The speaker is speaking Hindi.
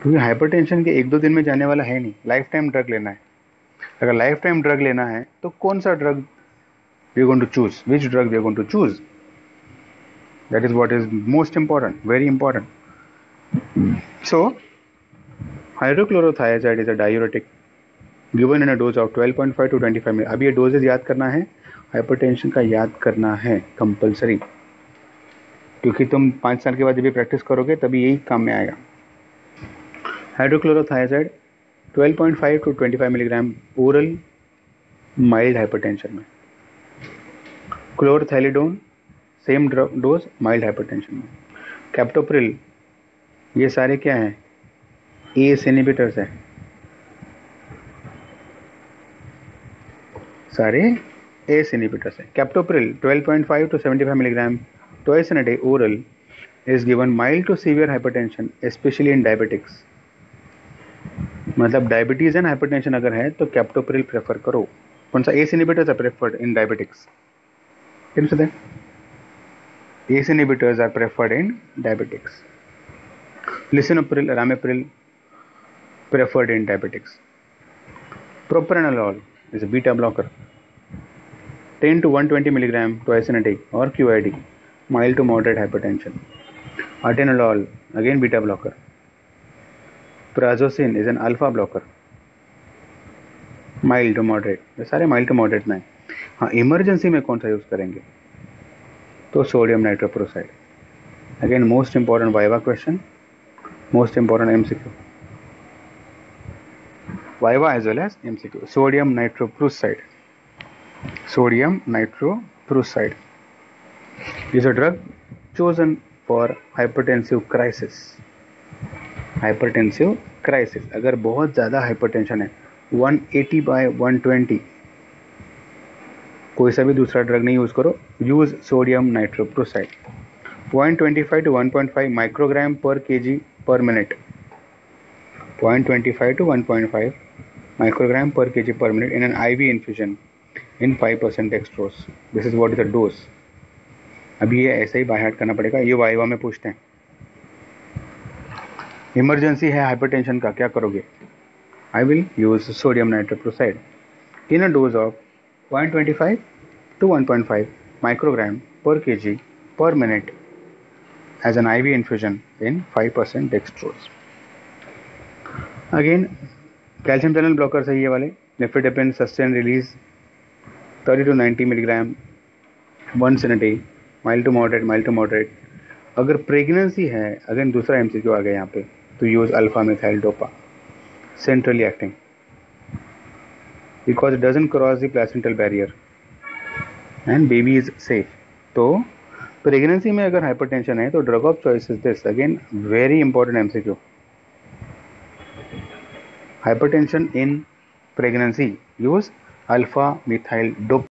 क्योंकि हाइपरटेंशन के 1-2 दिन में जाने वाला है नहीं, लाइफ टाइम ड्रग लेना है। अगर लाइफ टाइम ड्रग लेना है तो कौन सा drug we going to choose, which drug we going to choose, that is what is most important, very important. So hydrochlorothiazide is a diuretic given in a dose of 12.5 to 25 milli. अब ये डोजेज याद करना है, हाइपरटेंशन का याद करना है कंपलसरी, क्योंकि तुम 5 साल के बाद जब भी प्रैक्टिस करोगे तभी यही काम में आएगा. Hydrochlorothiazide 12.5 to 25 milligram oral mild hypertension में. Chlorthalidone same dose mild hypertension में. कैप्टोप्रिल, ये सारे क्या हैं, एस इनहिबिटर्स हैं, सारे एस इनहिबिटर्स हैं. Captopril 12.5 to 75 milligram twice in a day oral is given mild to severe hypertension especially in diabetics. मतलब डायबिटीज एंड हाइपरटेंशन अगर है तो कैप्टोप्रिल प्रेफर करो. कौन सा ACE inhibitors are preferred in diabetics, ACE inhibitors are preferred in diabetics. Lisinopril, ramipril preferred in diabetics. Propranolol is a beta blocker, 10 to 120 milligram twice in a day, or QID, mild to moderate hypertension. Atenolol, again beta blocker. Prazosin is an alpha blocker, mild to moderate. ये सारे mild to moderate में. हाँ, इमरजेंसी में कौन सा यूज करेंगे, तो sodium nitroprusside. Again most important viva question, most important MCQ, Viva as well as MCQ. Sodium nitroprusside. Sodium nitroprusside is a drug chosen for hypertensive crisis. Hypertensive crisis, अगर बहुत ज़्यादा हाइपरटेंशन है 180/120, कोई सा भी दूसरा ड्रग नहीं यूज़ करो, use sodium nitroprusside. 0.25 to 1.5 microgram पर kg per minute. 0.25 to 1.5 microgram per kg per minute in an IV infusion in 5% dextrose. This is what is the dose. अभी ये ऐसे ही बाय हार्ट करना पड़ेगा, ये वाइवा में पूछते हैं. इमरजेंसी है हाइपरटेंशन का, क्या करोगे? I will use sodium nitroprusside in a dose of 0.25 to 1.5 microgram per kg per minute as an IV infusion in 5% dextrose. Again, calcium channel blocker है ये वाले. Nifedipine sustain release 30 to 90 milligram once in a day, mild to moderate. अगर प्रेगनेंसी है, अगर दूसरा MCQ आ गया यहाँ पे, तो use alpha methyl dopa, centrally acting, because it doesn't cross the placental barrier and baby is safe. तो प्रेगनेंसी में अगर हाइपरटेंशन है तो drug of choice is this. Again very important MCQ. Hypertension in pregnancy, use alpha methyl dopa.